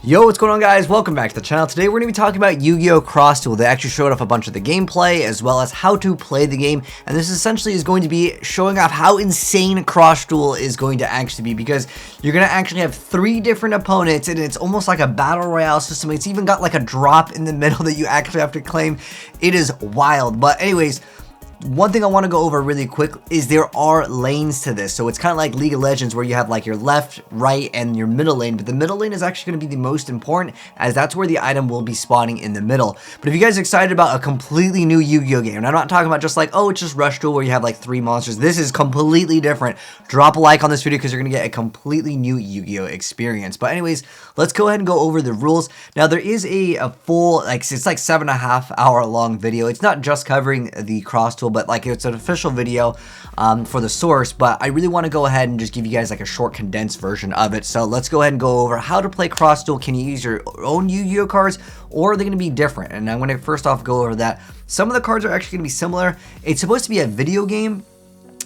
Yo, what's going on, guys? Welcome back to the channel. Today we're going to be talking about Yu-Gi-Oh! Cross Duel. They actually showed off a bunch of the gameplay as well as how to play the game, and this essentially is going to be showing off how insane Cross Duel is going to actually be, because you're going to actually have 3 different opponents and it's almost like a battle royale system. It's even got like a drop in the middle that you actually have to claim. It is wild. But anyways, one thing I want to go over really quick is there are lanes to this. So it's kind of like League of Legends where you have like your left, right, and your middle lane. But the middle lane is actually going to be the most important, as that's where the item will be spawning in the middle. But if you guys are excited about a completely new Yu-Gi-Oh game, and I'm not talking about just like, oh, it's just Rush Duel where you have like 3 monsters. This is completely different. Drop a like on this video because you're going to get a completely new Yu-Gi-Oh experience. But anyways, let's go ahead and go over the rules. Now there is a full, like, it's like 7.5 hour long video. It's not just covering the Cross Duel, but like it's an official video for the source. But I really want to go ahead and just give you guys like a short condensed version of it. So let's go ahead and go over how to play Cross Duel. Can you use your own Yu-Gi-Oh cards, or are they going to be different? And I'm going to first off go over that. Some of the cards are actually going to be similar. It's supposed to be a video game.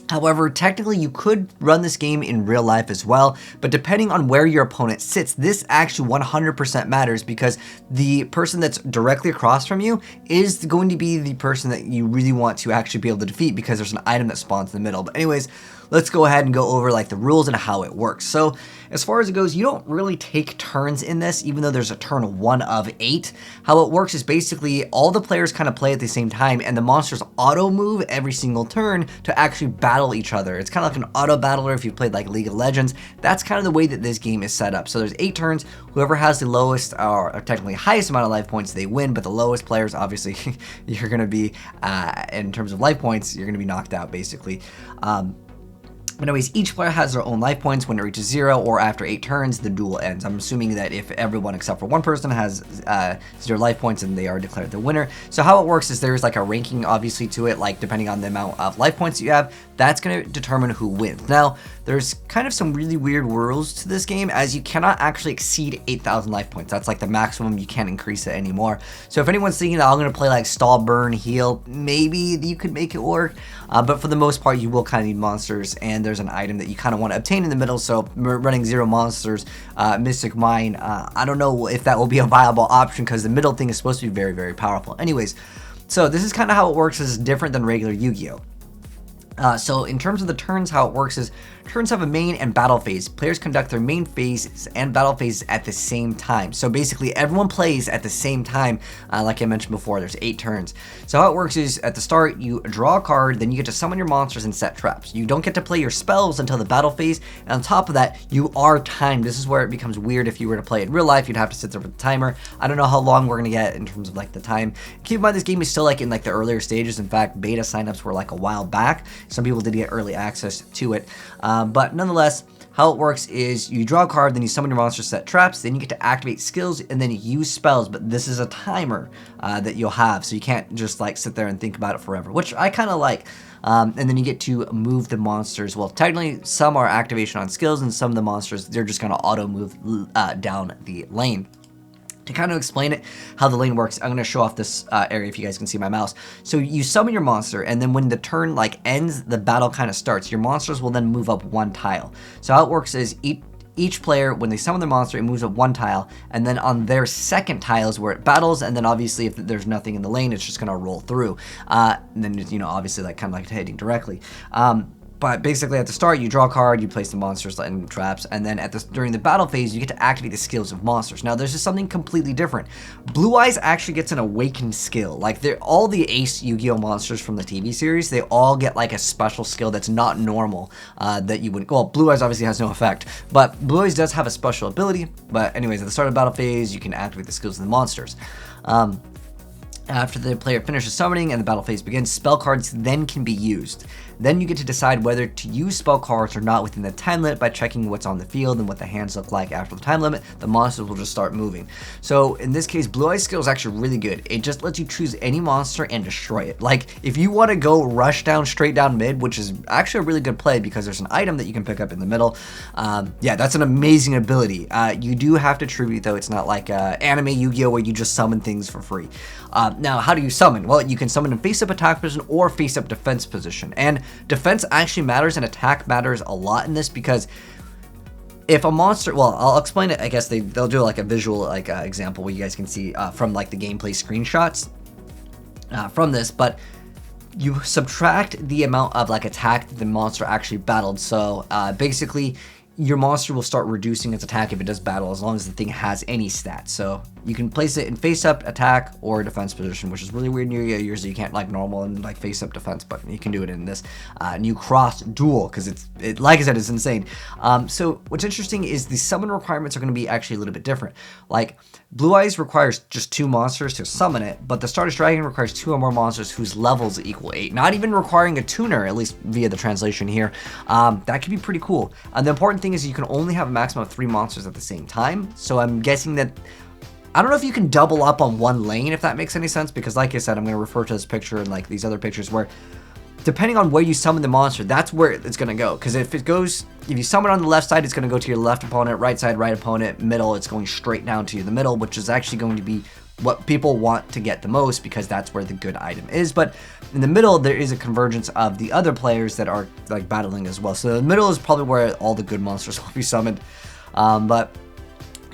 However, technically you could run this game in real life as well, but depending on where your opponent sits, this actually 100% matters, because the person that's directly across from you is going to be the person that you really want to actually be able to defeat, because there's an item that spawns in the middle. But anyways, let's go ahead and go over like the rules and how it works. So as far as it goes, you don't really take turns in this, even though there's a turn 1 of 8. How it works is basically all the players kind of play at the same time, and the monsters auto move every single turn to actually battle each other. It's kind of like an auto battler if you played like League of Legends. That's kind of the way that this game is set up. So there's 8 turns. Whoever has the lowest or technically highest amount of life points, they win, but the lowest players, obviously, you're going to be, in terms of life points, you're going to be knocked out basically. But anyways, each player has their own life points. When it reaches 0 or after 8 turns, the duel ends. I'm assuming that if everyone except for one person has 0 life points, and they are declared the winner. So how it works is there's like a ranking obviously to it, like depending on the amount of life points you have, that's going to determine who wins. Now, there's kind of some really weird rules to this game, as you cannot actually exceed 8,000 life points. That's like the maximum. You can't increase it anymore. So if anyone's thinking that I'm going to play like stall, burn, heal, maybe you could make it work. But for the most part, you will kind of need monsters, and there's an item that you kind of want to obtain in the middle. So running 0 monsters, Mystic Mine, I don't know if that will be a viable option, because the middle thing is supposed to be very, very powerful. Anyways, so this is kind of how it works. This is different than regular Yu-Gi-Oh! So in terms of the turns, how it works is turns have a main and battle phase. Players conduct their main phases and battle phases at the same time. So basically everyone plays at the same time. Like I mentioned before, there's 8 turns. So how it works is at the start, you draw a card, then you get to summon your monsters and set traps. You don't get to play your spells until the battle phase. And on top of that, you are timed. This is where it becomes weird. If you were to play it in real life, you'd have to sit there with the timer. I don't know how long we're going to get in terms of like the time. Keep in mind, this game is still like in like the earlier stages. In fact, beta signups were like a while back. Some people did get early access to it. But nonetheless, how it works is you draw a card, then you summon your monster, set traps, then you get to activate skills, and then you use spells. But this is a timer that you'll have, so you can't just like sit there and think about it forever, which I kind of like. And then you get to move the monsters. Well, technically, some are activation on skills, and some of the monsters, they're just going to auto move down the lane. To kind of explain it, how the lane works, I'm going to show off this area if you guys can see my mouse. So you summon your monster, and then when the turn like ends, the battle kind of starts. Your monsters will then move up 1 tile. So how it works is each player, when they summon their monster, it moves up 1 tile, and then on their second tile is where it battles, and then obviously if there's nothing in the lane, it's just going to roll through. And then, you know, obviously like kind of like hitting directly. But basically at the start, you draw a card, you place the monsters and traps, and then during the battle phase, you get to activate the skills of monsters. Now, there's just something completely different. Blue Eyes actually gets an awakened skill. Like, all the Ace Yu-Gi-Oh! Monsters from the TV series, they all get like a special skill that's not normal, that you would, well, Blue Eyes obviously has no effect, but Blue Eyes does have a special ability. But anyways, at the start of the battle phase, you can activate the skills of the monsters. After the player finishes summoning and the battle phase begins, spell cards then can be used. Then you get to decide whether to use spell cards or not within the time limit by checking what's on the field and what the hands look like after the time limit. The monsters will just start moving. So in this case, Blue Eye's skill is actually really good. It just lets you choose any monster and destroy it. Like, if you want to go rush down straight down mid, which is actually a really good play because there's an item that you can pick up in the middle. Yeah, that's an amazing ability. You do have to tribute though. It's not like anime Yu-Gi-Oh! Where you just summon things for free. Now, how do you summon? Well, you can summon in face-up attack position or face-up defense position. And defense actually matters and attack matters a lot in this because if a monster, well, I'll explain it. I guess they'll do like a visual like example where you guys can see from like the gameplay screenshots from this, but you subtract the amount of like attack that the monster actually battled. So basically your monster will start reducing its attack if it does battle, as long as the thing has any stats. So you can place it in face-up attack or defense position, which is really weird in Yu-Gi-Oh! Usually you can't like normal and like face-up defense, but you can do it in this new cross duel, because it like I said, it's insane. So what's interesting is the summon requirements are going to be actually a little bit different. Like Blue Eyes requires just 2 monsters to summon it, but the Stardust Dragon requires 2 or more monsters whose levels equal 8, not even requiring a tuner, at least via the translation here. That could be pretty cool. And the important thing is you can only have a maximum of 3 monsters at the same time. So I'm guessing that, I don't know if you can double up on one lane, if that makes any sense, because like I said, I'm going to refer to this picture and like these other pictures where depending on where you summon the monster, that's where it's going to go. Because if you summon on the left side, it's going to go to your left opponent, right side, right opponent, middle, it's going straight down to the middle, which is actually going to be what people want to get the most, because that's where the good item is. But in the middle, there is a convergence of the other players that are like battling as well. So the middle is probably where all the good monsters will be summoned. But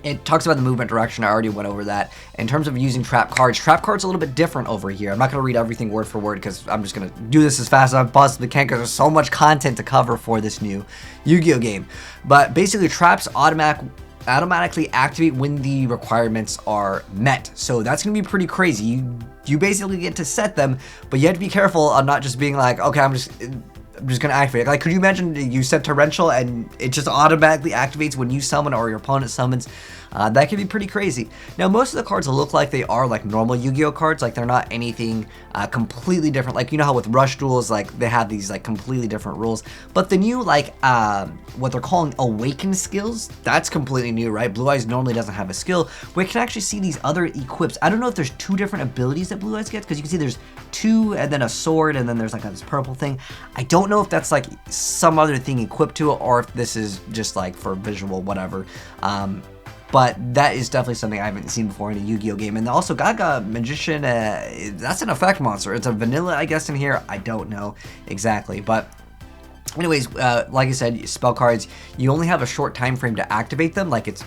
it talks about the movement direction. I already went over that. In terms of using trap cards a little bit different over here. I'm not going to read everything word for word because I'm just going to do this as fast as I possibly can, because there's so much content to cover for this new Yu-Gi-Oh game. But basically, traps automatically activate when the requirements are met. So that's going to be pretty crazy. You basically get to set them, but you have to be careful on not just being like, okay, I'm just gonna activate it. Like, could you imagine you set torrential and it just automatically activates when you summon or your opponent summons? That could be pretty crazy. Now, most of the cards look like they are like normal Yu-Gi-Oh cards. Like, they're not anything completely different. Like, you know how with Rush Duels, like they have these like completely different rules. But the new like what they're calling Awaken skills, that's completely new, right? Blue Eyes normally doesn't have a skill. We can actually see these other equips. I don't know if there's 2 different abilities that Blue Eyes gets, because you can see there's 2 and then a sword and then there's like this purple thing. I don't know if that's like some other thing equipped to it, or if this is just like for visual whatever. But that is definitely something I haven't seen before in a Yu-Gi-Oh game. And also Gaga Magician, that's an effect monster. It's a vanilla, I guess, in here. I don't know exactly, but anyways, like I said, spell cards, you only have a short time frame to activate them, like it's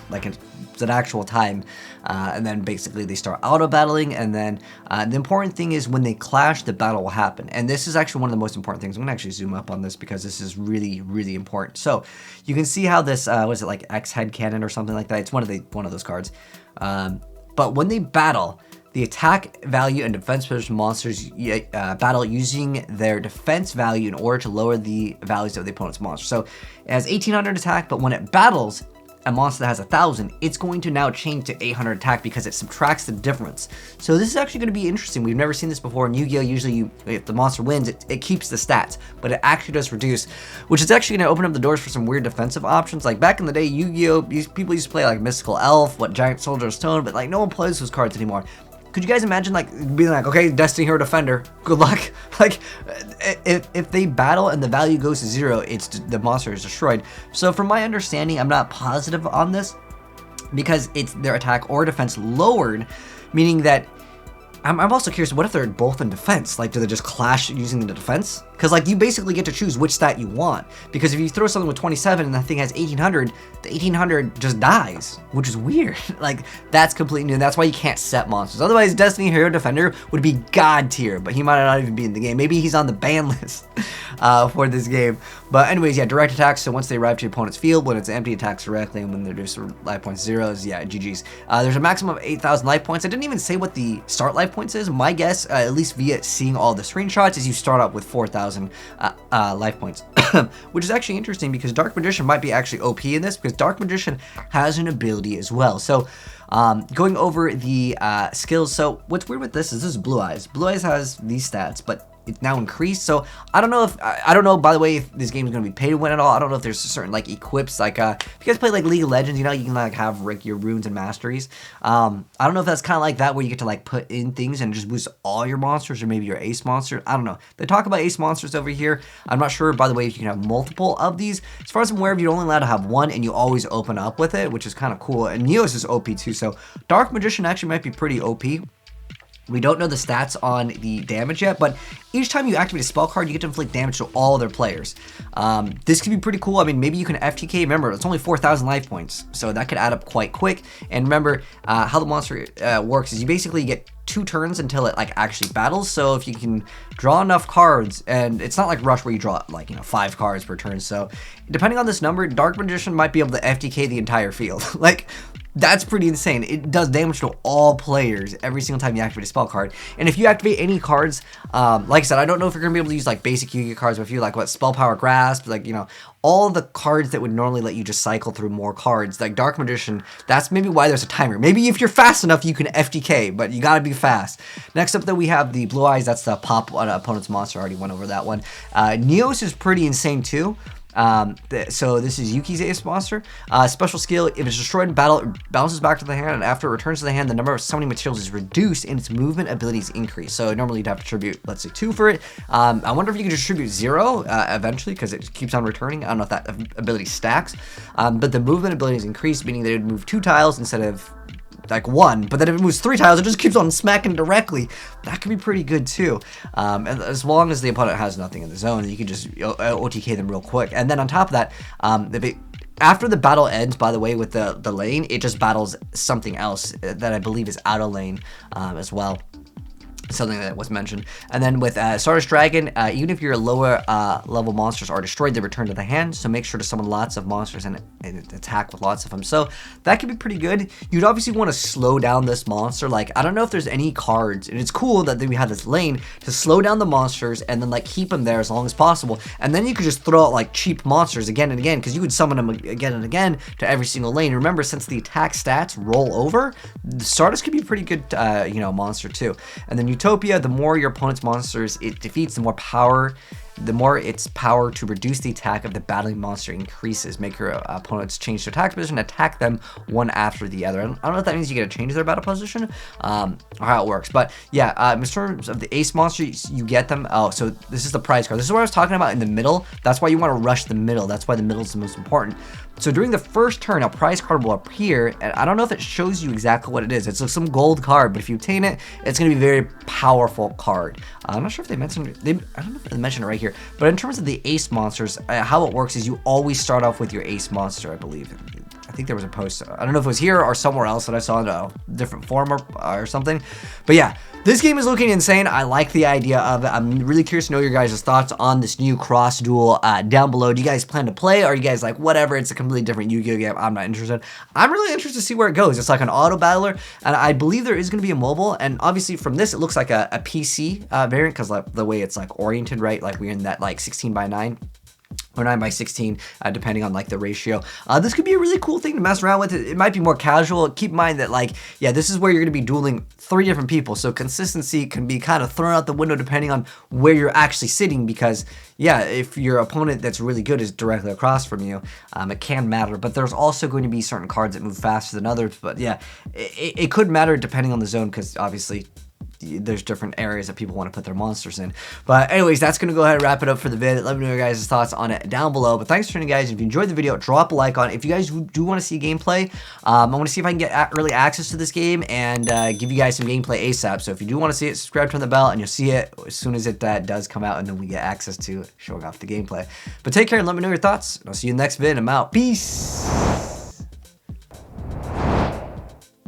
an actual time, and then basically they start auto battling, and then the important thing is when they clash, the battle will happen. And this is actually one of the most important things. I'm gonna actually zoom up on this because this is really, really important. So you can see how this was it like X head cannon or something like that? It's one of those cards. But when they battle, the attack value and defense position monsters battle using their defense value in order to lower the values of the opponent's monster. So it has 1800 attack, but when it battles a monster that has 1000, it's going to now change to 800 attack because it subtracts the difference. So this is actually going to be interesting. We've never seen this before in Yu-Gi-Oh! Usually, if the monster wins, it keeps the stats, but it actually does reduce, which is actually going to open up the doors for some weird defensive options. Like back in the day, Yu-Gi-Oh! People used to play like Mystical Elf, Giant Soldier of Stone, but like no one plays those cards anymore. Could you guys imagine like being like, okay, Destiny Hero Defender, good luck. Like if they battle and the value goes to 0, the monster is destroyed. So from my understanding, I'm not positive on this because it's their attack or defense lowered, meaning that I'm also curious, what if they're both in defense? Like, do they just clash using the defense? Because, like, you basically get to choose which stat you want. Because if you throw something with 27 and that thing has 1800, the 1800 just dies, which is weird. Like, that's completely new. And that's why you can't set monsters. Otherwise, Destiny Hero Defender would be god tier, but he might not even be in the game. Maybe he's on the ban list for this game. But anyways, yeah, direct attacks. So once they arrive to your opponent's field, when it's empty, attacks directly, and when they're reduced life points zeros, yeah, GG's. There's a maximum of 8,000 life points. I didn't even say what the start life points is. My guess, at least via seeing all the screenshots, is you start out with 4,000 life points, which is actually interesting because Dark Magician might be actually OP in this, because Dark Magician has an ability as well. So going over the skills, so what's weird with this is Blue Eyes. Blue Eyes has these stats, but it's now increased. So I don't know if I don't know, by the way, if this game is going to be pay to win at all. I don't know if there's certain like equips, like if you guys play like League of Legends, you know, you can like have your runes and masteries. I don't know if that's kind of like that where you get to like put in things and just boost all your monsters, or maybe your ace monster. I don't know. They talk about ace monsters over here. I'm not sure, by the way, if you can have multiple of these. As far as I'm aware, you're only allowed to have one, and you always open up with it, which is kind of cool. And Neos is OP too, so Dark Magician actually might be pretty OP. We don't know the stats on the damage yet, but each time you activate a spell card, you get to inflict damage to all their players. This could be pretty cool. I mean, maybe you can FTK. Remember, it's only 4,000 life points, so that could add up quite quick. And remember, how the monster works is you basically get 2 turns until it like actually battles. So if you can draw enough cards, and it's not like Rush where you draw like 5 cards per turn. So depending on this number, Dark Magician might be able to FTK the entire field. Like, that's pretty insane. It does damage to all players every single time you activate a spell card. And if you activate any cards, like I said, I don't know if you're going to be able to use like basic Yu-Gi-Oh cards, but if you like Spell Power Grasp, like, all the cards that would normally let you just cycle through more cards, like Dark Magician, that's maybe why there's a timer. Maybe if you're fast enough, you can FTK, but you gotta be fast. Next up, though, we have the Blue Eyes. That's the pop opponent's monster. I already went over that one. Neos is pretty insane, too. So this is Yuki's ace monster. Special skill, if it's destroyed in battle, it bounces back to the hand, and after it returns to the hand, the number of summoning materials is reduced and its movement abilities increase. So normally you'd have to attribute, let's say, 2 for it. I wonder if you can distribute 0 eventually, because it keeps on returning. I don't know if that ability stacks, but the movement abilities increase, meaning that it would move 2 tiles instead of like 1, but then if it moves 3 tiles, it just keeps on smacking directly. That could be pretty good too. And as long as the opponent has nothing in the zone, you can just OTK them real quick. And then on top of that, after the battle ends, by the way, with the lane, it just battles something else that I believe is out of lane as well. Something that was mentioned. And then with Stardust Dragon, even if your lower level monsters are destroyed, they return to the hand, so make sure to summon lots of monsters and attack with lots of them. So that could be pretty good. You'd obviously want to slow down this monster. Like, I don't know if there's any cards, and it's cool that we have this lane to slow down the monsters and then like keep them there as long as possible, and then you could just throw out like cheap monsters again and again, because you would summon them again and again to every single lane. Remember, since the attack stats roll over, the Stardust could be a pretty good monster too. And then Utopia, the more your opponent's monsters it defeats, the more its power to reduce the attack of the battling monster increases. Make your opponents change to attack position, attack them one after the other. I don't know if that means you get to change their battle position or how it works, but yeah, in terms of the ace monster, you get them. Oh, so this is the prize card. This is what I was talking about in the middle. That's why you want to rush the middle. That's why the middle is the most important. So during the first turn, a prize card will appear, and I don't know if it shows you exactly what it is. It's like some gold card, but if you obtain it, it's going to be a very powerful card. I'm not sure if they mentioned it. I don't know if they mentioned it right here. But in terms of the ace monsters, how it works is you always start off with your ace monster, I believe. I think there was a post. I don't know if it was here or somewhere else that I saw in a different form or something. But yeah, this game is looking insane. I like the idea of it. I'm really curious to know your guys' thoughts on this new cross duel down below. Do you guys plan to play? Or are you guys like, whatever, it's a completely different Yu-Gi-Oh game, I'm not interested? I'm really interested to see where it goes. It's like an auto battler, and I believe there is going to be a mobile. And obviously from this, it looks like a PC variant, because like the way it's like oriented, right? Like we're in that like 16:9. Or 9:16, depending on like the ratio. This could be a really cool thing to mess around with. It might be more casual. Keep in mind that like, yeah, this is where you're going to be dueling 3 different people. So consistency can be kind of thrown out the window depending on where you're actually sitting, because yeah, if your opponent that's really good is directly across from you, it can matter. But there's also going to be certain cards that move faster than others. But yeah, it could matter depending on the zone, because obviously there's different areas that people want to put their monsters in. But anyways, that's going to go ahead and wrap it up for the vid. Let me know your guys' thoughts on it down below. But thanks for tuning, guys. If you enjoyed the video, drop a like on it. If you guys do want to see gameplay, I want to see if I can get early access to this game and give you guys some gameplay ASAP. So if you do want to see it, subscribe, turn the bell, and you'll see it as soon as it does come out, and then we get access to showing off the gameplay. But take care and let me know your thoughts. I'll see you in the next vid. I'm out. Peace.